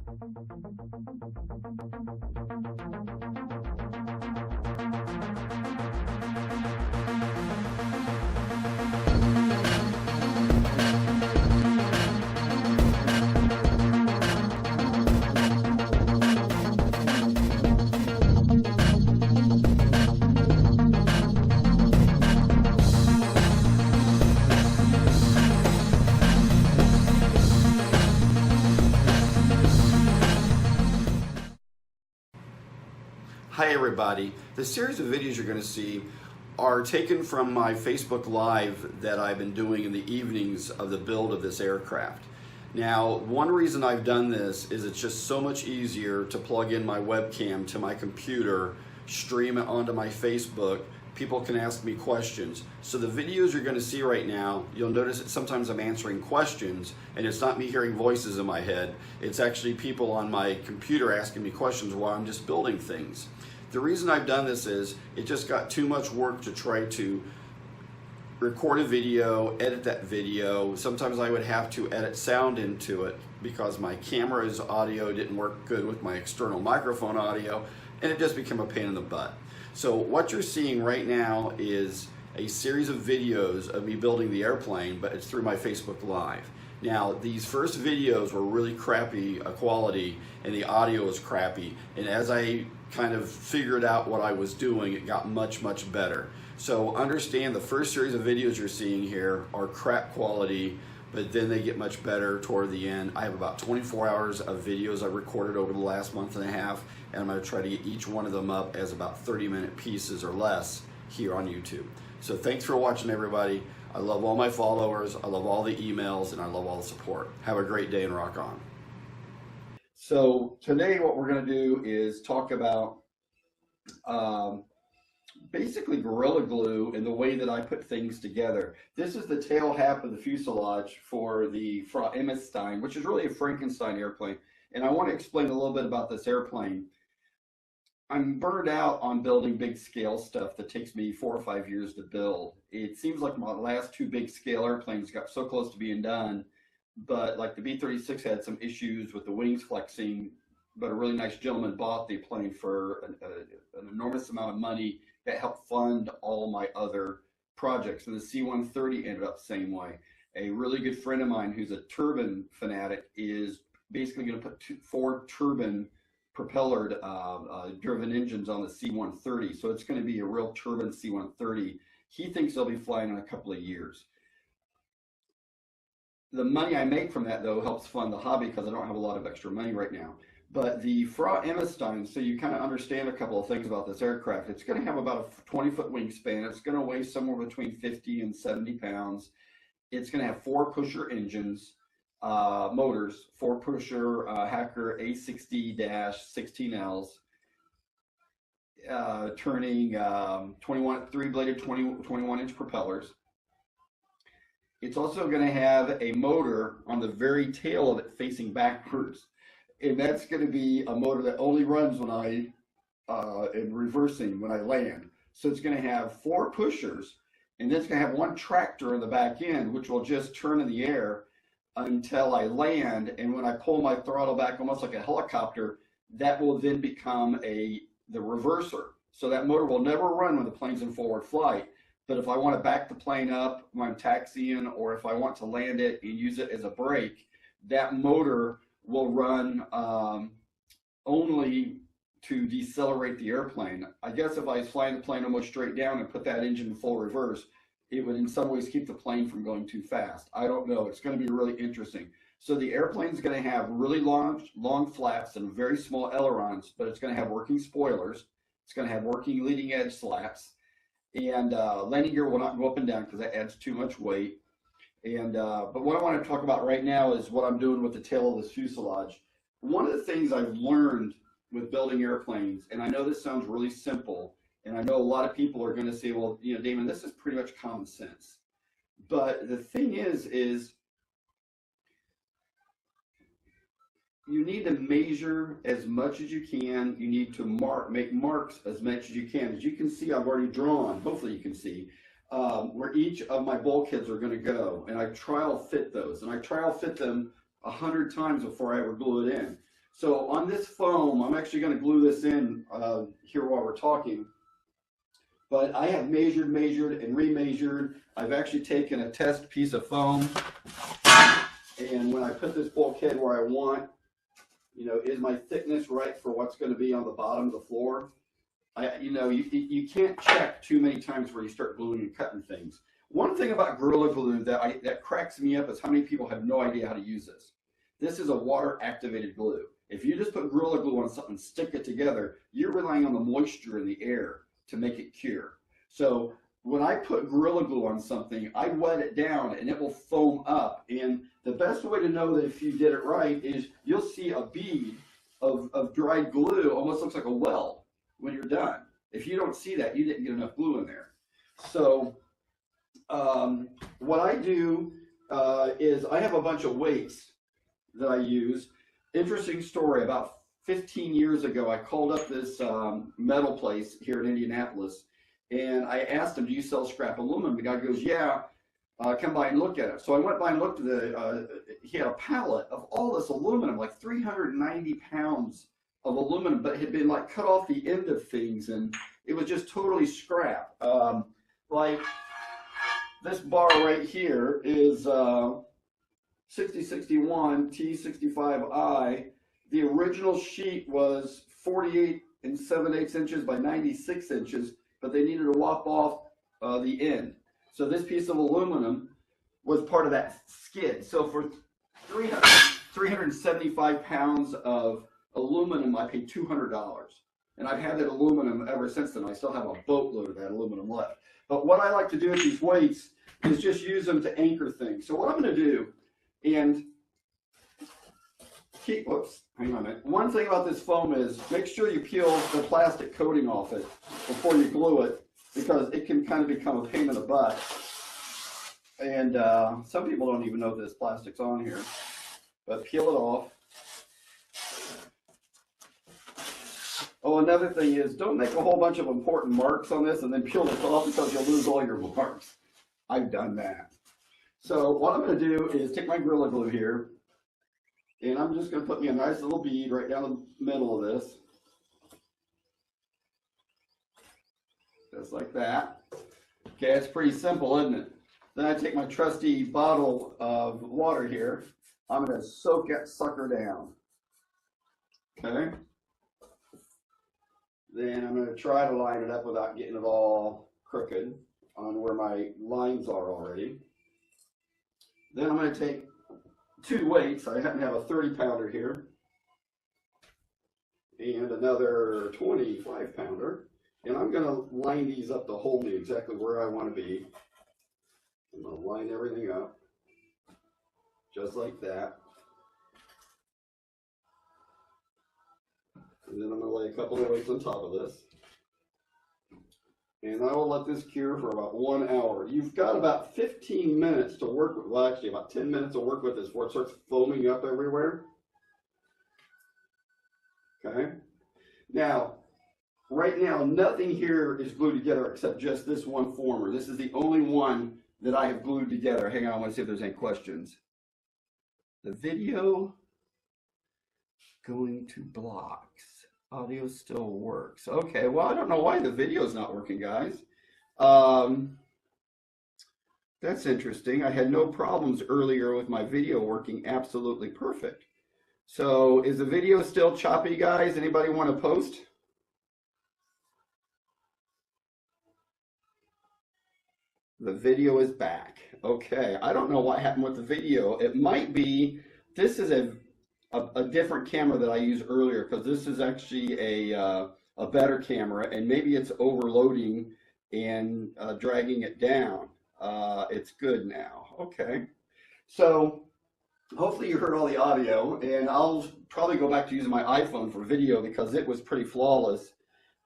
Hi everybody. The series of videos you're going to see are taken from my Facebook Live that I've been doing in the evenings of the build of this aircraft. Now, one reason I've done this is it's just so much easier to plug in my webcam to my computer, stream it onto my Facebook. People can ask me questions. So the videos you're going to see right now, you'll notice that sometimes I'm answering questions and it's not me hearing voices in my head. It's actually people on my computer asking me questions while I'm just building things. The reason I've done this is it just got too much work to try to record a video, edit that video. Sometimes I would have to edit sound into it because my camera's audio didn't work good with my external microphone audio, and it just became a pain in the butt. So what you're seeing right now is a series of videos of me building the airplane, but it's through my Facebook Live. Now, these first videos were really crappy quality and the audio was crappy, and as I kind of figured out what I was doing, it got much, much better. So understand the first series of videos you're seeing here are crap quality, but then they get much better toward the end. I have about 24 hours of videos I recorded over the last month and a half, and I'm going to try to get each one of them up as about 30-minute pieces or less here on YouTube. So thanks for watching, everybody. I love all my followers, I love all the emails, and I love all the support. Have a great day and rock on. So today what we're going to do is talk about basically Gorilla Glue and the way that I put things together. This is the tail half of the fuselage for the fraEMMAstein, which is really a Frankenstein airplane. And I want to explain a little bit about this airplane. I'm burned out on building big scale stuff that takes me 4 or 5 years to build. It seems like my last 2 big scale airplanes got so close to being done, but like the B-36 had some issues with the wings flexing, but a really nice gentleman bought the plane for an enormous amount of money that helped fund all my other projects. And the C-130 ended up the same way. A really good friend of mine who's a turbine fanatic is basically going to put 4 turbine propellered driven engines on the C-130. So it's going to be a real turbine C-130. He thinks they'll be flying in a couple of years. The money I make from that, though, helps fund the hobby because I don't have a lot of extra money right now. But the fraEMMAstein, so you kind of understand a couple of things about this aircraft. It's going to have about a 20-foot wingspan. It's going to weigh somewhere between 50 and 70 pounds. It's going to have 4 pusher engines, motors, 4 pusher Hacker A60-16Ls, turning 3-bladed 21-inch propellers. It's also going to have a motor on the very tail of it facing backwards. And that's going to be a motor that only runs when I am reversing when I land. So it's going to have 4 pushers, and then it's going to have 1 tractor in the back end, which will just turn in the air until I land. And when I pull my throttle back, almost like a helicopter, that will then become the reverser. So that motor will never run when the plane's in forward flight. But if I want to back the plane up when I'm taxiing, or if I want to land it and use it as a brake, that motor will run only to decelerate the airplane. I guess if I was flying the plane almost straight down and put that engine in full reverse, it would in some ways keep the plane from going too fast. I don't know. It's going to be really interesting. So the airplane's going to have really long flaps and very small ailerons, but it's going to have working spoilers. It's going to have working leading edge slats. And landing gear will not go up and down because that adds too much weight. And but what I want to talk about right now is what I'm doing with the tail of this fuselage. One of the things I've learned with building airplanes, and I know this sounds really simple, and I know a lot of people are going to say, well, you know, Damon, this is pretty much common sense. But the thing is you need to measure as much as you can. You need to make marks as much as you can. As you can see, I've already drawn, hopefully you can see, where each of my bulkheads are going to go. And I trial fit those. And I trial fit them 100 times before I ever glue it in. So on this foam, I'm actually going to glue this in here while we're talking. But I have measured, and remeasured. I've actually taken a test piece of foam, and when I put this bulkhead where I want, you know, is my thickness right for what's going to be on the bottom of the floor? You can't check too many times where you start gluing and cutting things. One thing about Gorilla Glue that cracks me up is how many people have no idea how to use this. This is a water-activated glue. If you just put Gorilla Glue on something and stick it together, you're relying on the moisture in the air to make it cure. So when I put Gorilla Glue on something, I wet it down and it will foam up. And the best way to know that if you did it right is you'll see a bead of dried glue, almost looks like a well when you're done. If you don't see that, you didn't get enough glue in there. So what I do is I have a bunch of weights that I use. Interesting story, about 15 years ago, I called up this metal place here in Indianapolis, and I asked him, do you sell scrap aluminum? The guy goes, yeah, come by and look at it. So I went by and looked at he had a pallet of all this aluminum, like 390 pounds of aluminum, but it had been like cut off the end of things, and it was just totally scrap. Like this bar right here is 6061 T65I. The original sheet was 48 7/8 inches by 96 inches, but they needed to lop off the end. So this piece of aluminum was part of that skid. So for 375 pounds of aluminum, I paid $200. And I've had that aluminum ever since then. I still have a boatload of that aluminum left. But what I like to do with these weights is just use them to anchor things. So what I'm going to do, and whoops, hang on a minute. One thing about this foam is make sure you peel the plastic coating off it before you glue it, because it can kind of become a pain in the butt. And some people don't even know this plastic's on here, but peel it off. Oh, another thing is don't make a whole bunch of important marks on this and then peel this off because you'll lose all your marks. I've done that. So what I'm going to do is take my Gorilla Glue here, and I'm just going to put me a nice little bead right down the middle of this. Just like that. Okay, it's pretty simple, isn't it? Then I take my trusty bottle of water here. I'm going to soak that sucker down. Okay. Then I'm going to try to line it up without getting it all crooked on where my lines are already. Then I'm going to take two weights. I happen to have a 30-pounder here and another 25-pounder. And I'm going to line these up to hold me exactly where I want to be. I'm going to line everything up just like that. And then I'm going to lay a couple of weights on top of this. And I will let this cure for about 1 hour. You've got about 15 minutes to work with, well actually about 10 minutes to work with this before it starts foaming up everywhere. Okay. Now, right now, nothing here is glued together except just this one former. This is the only one that I have glued together. Hang on, I want to see if there's any questions. The video going to blocks. Audio still works. Okay, well, I don't know why the video is not working, guys. That's interesting. I had no problems earlier with my video working absolutely perfect. So is the video still choppy, guys? Anybody want to post? The video is back. Okay, I don't know what happened with the video. It might be, this is a different camera that I used earlier, because this is actually a better camera, and maybe it's overloading and dragging it down. It's good now. Okay, so hopefully you heard all the audio, and I'll probably go back to using my iPhone for video because it was pretty flawless.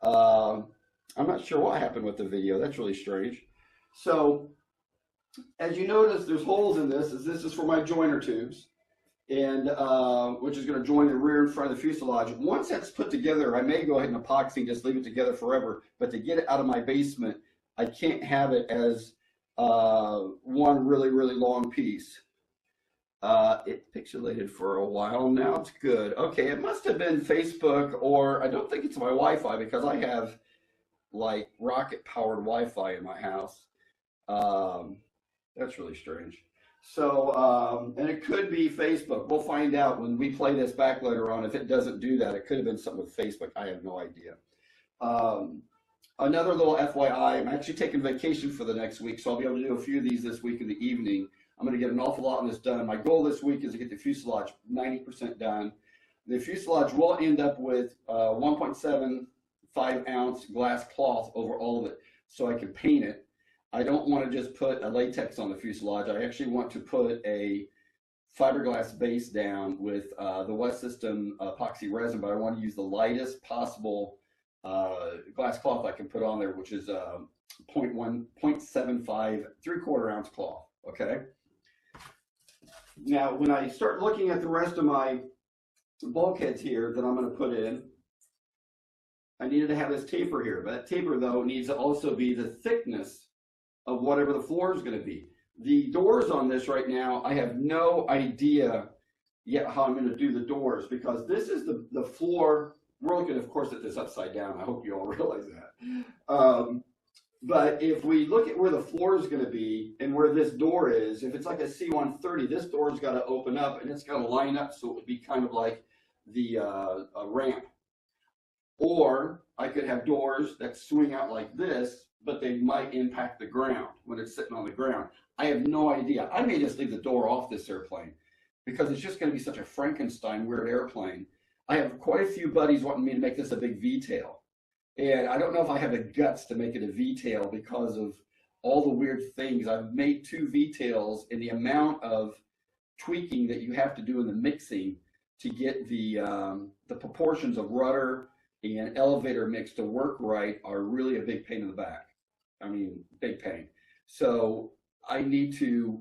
I'm not sure what happened with the video. That's really strange. So as you notice, there's holes in this. This is for my joiner tubes, and which is going to join the rear and front of the fuselage. Once that's put together, I may go ahead and epoxy and just leave it together forever. But to get it out of my basement, I can't have it as one really long piece. It pixelated for a while. Now it's good. Okay, it must have been Facebook, or I don't think it's my Wi-Fi because I have like rocket-powered Wi-Fi in my house. Um, that's really strange. So, and it could be Facebook. We'll find out when we play this back later on. If it doesn't do that, it could have been something with Facebook. I have no idea. Um, Another little FYI, I'm actually taking vacation for the next week, so I'll be able to do a few of these this week in the evening. I'm going to get an awful lot on this done. My goal this week is to get the fuselage 90% done. The fuselage will end up with 1.75 ounce glass cloth over all of it so I can paint it. I don't want to just put a latex on the fuselage. I actually want to put a fiberglass base down with the West System epoxy resin, but I want to use the lightest possible glass cloth I can put on there, which is 0.75 3/4 ounce cloth. Okay. Now, when I start looking at the rest of my bulkheads here that I'm going to put in, I needed to have this taper here. But that taper, though, needs to also be the thickness of whatever the floor is going to be. The doors on this right now, I have no idea yet how I'm going to do the doors, because this is the floor. We're looking, of course, at this upside down. I hope you all realize that. But if we look at where the floor is going to be and where this door is, if it's like a C-130, this door's got to open up and it's got to line up so it would be kind of like the ramp. Or I could have doors that swing out like this, but they might impact the ground when it's sitting on the ground. I have no idea. I may just leave the door off this airplane because it's just going to be such a Frankenstein weird airplane. I have quite a few buddies wanting me to make this a big V-tail. And I don't know if I have the guts to make it a V-tail because of all the weird things. I've made 2 V-tails, and the amount of tweaking that you have to do in the mixing to get the proportions of rudder and elevator mix to work right are really a big pain in the back. I mean, big pain. So I need to,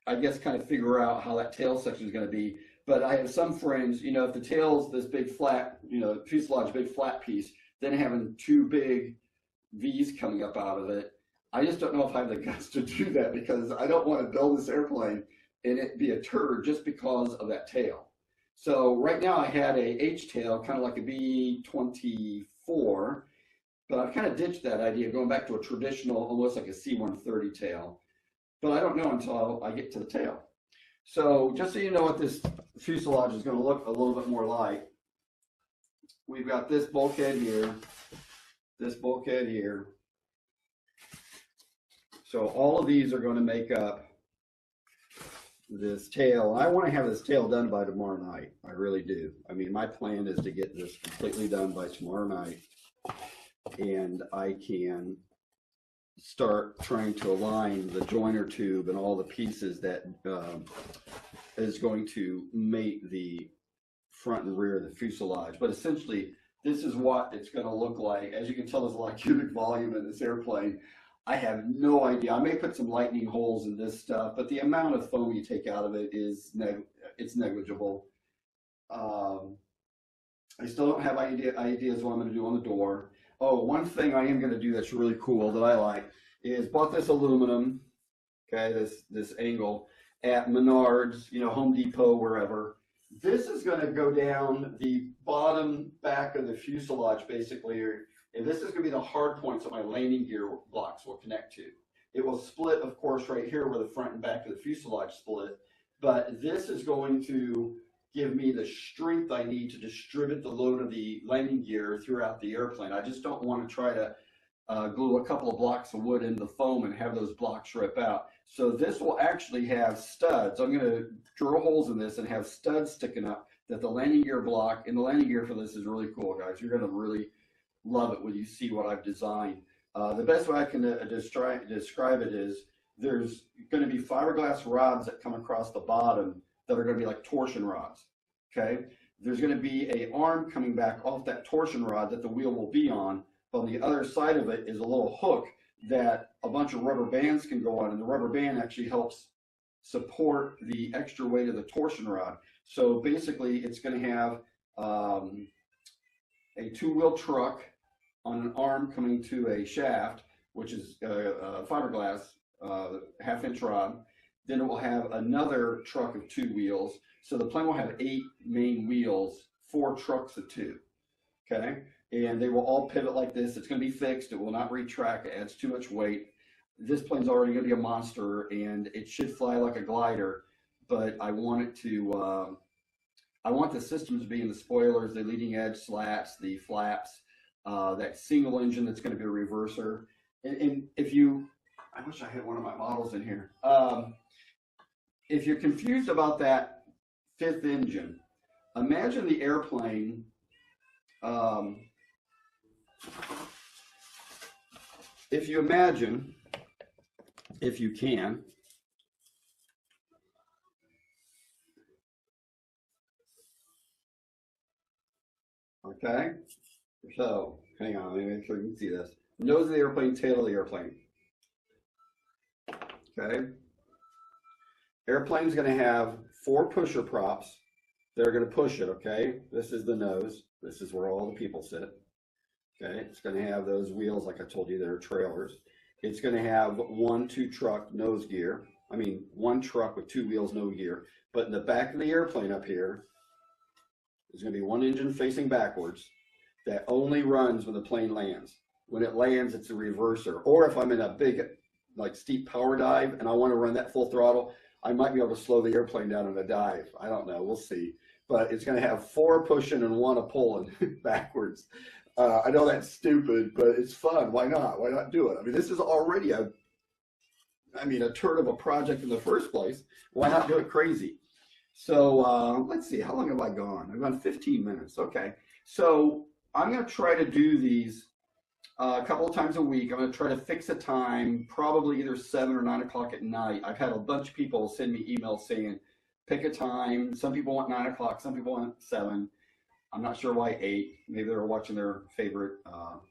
I guess, kind of figure out how that tail section is going to be. But I have some friends, you know, if the tail's this big flat, you know, fuselage, big flat piece, then having 2 big V's coming up out of it, I just don't know if I have the guts to do that, because I don't want to build this airplane and it be a turd just because of that tail. So right now I had a H tail, kind of like a B-24, but I've kind of ditched that idea, going back to a traditional, almost like a C-130 tail. But I don't know until I get to the tail. So just so you know what this fuselage is going to look a little bit more like, we've got this bulkhead here, this bulkhead here. So all of these are going to make up this tail. I want to have this tail done by tomorrow night. I really do. I mean, my plan is to get this completely done by tomorrow night, and I can start trying to align the joiner tube and all the pieces that is going to mate the front and rear of the fuselage. But essentially, this is what it's going to look like. As you can tell, there's a lot of cubic volume in this airplane. I have no idea. I may put some lightning holes in this stuff, but the amount of foam you take out of it is it's negligible. I still don't have ideas what I'm going to do on the door. Oh, one thing I am going to do that's really cool that I like is bought this aluminum, okay, this angle at Menards, you know, Home Depot, wherever. This is going to go down the bottom back of the fuselage, basically, and this is going to be the hard points that my landing gear blocks will connect to. It will split, of course, right here where the front and back of the fuselage split, but this is going to give me the strength I need to distribute the load of the landing gear throughout the airplane. I just don't want to try to glue a couple of blocks of wood into the foam and have those blocks rip out. So this will actually have studs. I'm going to drill holes in this and have studs sticking up that the landing gear block, and the landing gear for this is really cool, guys. You're going to really love it when you see what I've designed. The best way I can describe it is there's going to be fiberglass rods that come across the bottom that are going to be like torsion rods, okay? There's going to be an arm coming back off that torsion rod that the wheel will be on. On the other side of it is a little hook that a bunch of rubber bands can go on, and the rubber band actually helps support the extra weight of the torsion rod. So basically it's going to have a 2-wheel truck on an arm coming to a shaft, which is fiberglass, 1/2-inch rod. then it will have another truck of 2 wheels. So the plane will have 8 main wheels, 4 trucks of 2. Okay, and they will all pivot like this. It's going to be fixed. It will not retract. It adds too much weight. This plane's already going to be a monster, and it should fly like a glider. But I want it to. I want the systems to be in the spoilers, the leading edge slats, the flaps, that single engine that's going to be a reverser. And if you, I wish I had one of my models in here. If you're confused about that 5th engine, imagine the airplane. If you imagine, if you can, okay, so hang on, let me make sure you can see this. Nose of the airplane, tail of the airplane. Okay, airplane's going to have 4 pusher props. They're going to push it. Okay, this is the nose. This is where all the people sit. Okay, it's going to have those wheels, like I told you, they're trailers. It's going to have 1 2 truck nose gear. I mean, 1 truck with 2 wheels, no gear. But in the back of the airplane up here, there's going to be 1 engine facing backwards that only runs when the plane lands. When it lands, it's a reverser. Or if I'm in a big, like, steep power dive and I want to run that full throttle, I might be able to slow the airplane down in a dive. I don't know. We'll see. But it's going to have 4 pushing and 1 a pulling backwards. I know that's stupid, but it's fun. Why not? Why not do it? I mean, this is already a turd of a project in the first place. Why not do it crazy? So let's see. How long have I gone? I've gone 15 minutes. Okay. So I'm going to try to do these a couple of times a week. I'm going to try to fix a time, probably either 7 or 9 o'clock at night. I've had a bunch of people send me emails saying, pick a time. Some people want 9 o'clock. Some people want 7. I'm not sure why 8. Maybe they're watching their favorite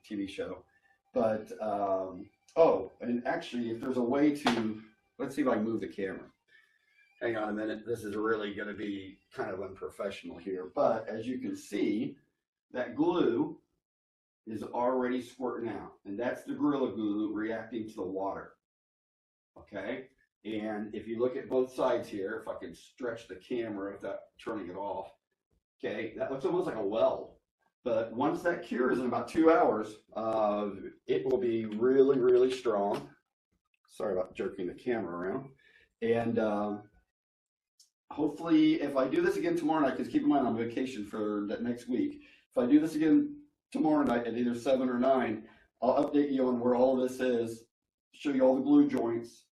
TV show. But, oh, and actually, if there's a way to, let's see if I can move the camera. Hang on a minute. This is really going to be kind of unprofessional here. But as you can see, that glue is already squirting out. And that's the Gorilla Glue reacting to the water. Okay? And if you look at both sides here, if I can stretch the camera without turning it off, okay, that looks almost like a weld. But once that cures in about 2 hours, it will be really, really strong. Sorry about jerking the camera around. And hopefully, if I do this again tomorrow night, because keep in mind I'm on vacation for that next week. If I do this again tomorrow night at either 7 or 9, I'll update you on where all of this is, show you all the glue joints.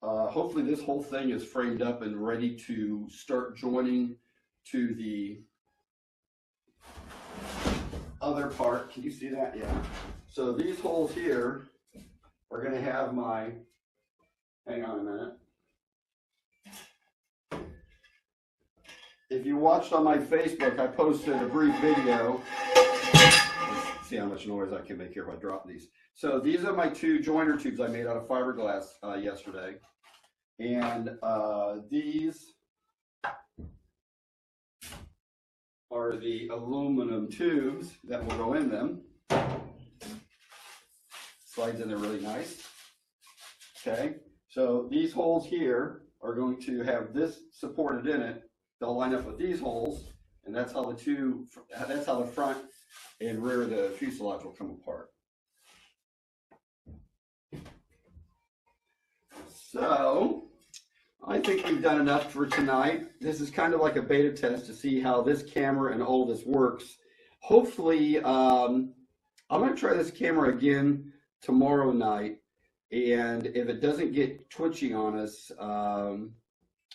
Hopefully this whole thing is framed up and ready to start joining to the other part. Can you see that? Yeah. So these holes here are going to have my, hang on a minute. If you watched on my Facebook, I posted a brief video. Let's see how much noise I can make here if I drop these. So these are my 2 joiner tubes I made out of fiberglass yesterday. And these are the aluminum tubes that will go in them. Slides in there really nice. Okay, so these holes here are going to have this supported in it. They'll line up with these holes, and that's how the front and rear of the fuselage will come apart. So I think we've done enough for tonight. This is kind of like a beta test to see how this camera and all this works. Hopefully, I'm going to try this camera again tomorrow night, and if it doesn't get twitchy on us,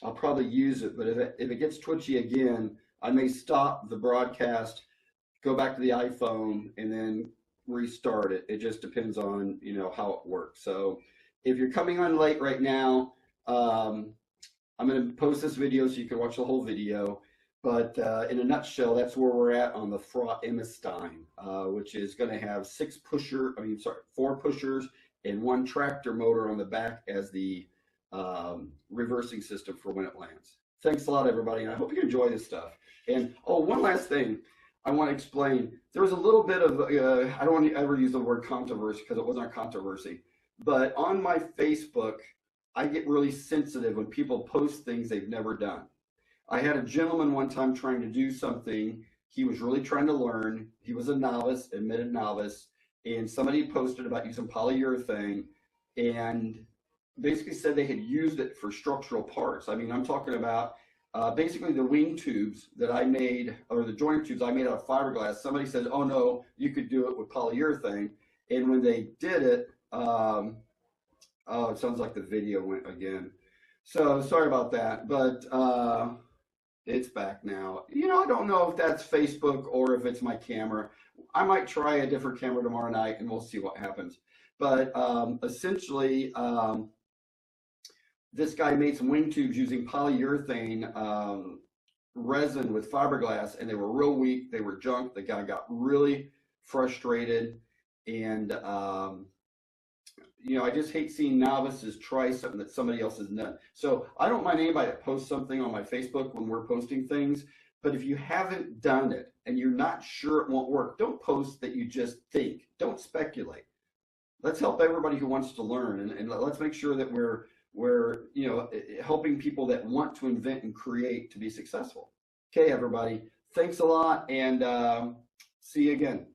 I'll probably use it. But if it gets twitchy again, I may stop the broadcast, go back to the iPhone, and then restart it. It just depends on, you know, how it works. So if you're coming on late right now, I'm going to post this video so you can watch the whole video. But in a nutshell, that's where we're at on the fraEMMAstein, which is going to have 4 pushers and 1 tractor motor on the back as the reversing system for when it lands. Thanks a lot, everybody, and I hope you enjoy this stuff. And oh, one last thing I want to explain. There was a little bit of, I don't want to ever use the word controversy because it wasn't a controversy, but on my Facebook, I get really sensitive when people post things they've never done. I had a gentleman one time trying to do something. He was really trying to learn. He was a novice, admitted novice, and somebody posted about using polyurethane and basically said they had used it for structural parts. I mean, I'm talking about basically the wing tubes that I made, or the joint tubes I made out of fiberglass. Somebody said, oh no, you could do it with polyurethane. And when they did it, oh, it sounds like the video went again. So sorry about that, but it's back now. You know, I don't know if that's Facebook or if it's my camera. I might try a different camera tomorrow night and we'll see what happens. But essentially, this guy made some wing tubes using polyurethane resin with fiberglass, and they were real weak. They were junk. The guy got really frustrated, and you know, I just hate seeing novices try something that somebody else has done. So I don't mind anybody that posts something on my Facebook when we're posting things, but if you haven't done it and you're not sure it won't work, don't post that you just think. Don't speculate. Let's help everybody who wants to learn, and let's make sure that we're you know, helping people that want to invent and create to be successful. Okay, everybody, thanks a lot, and see you again.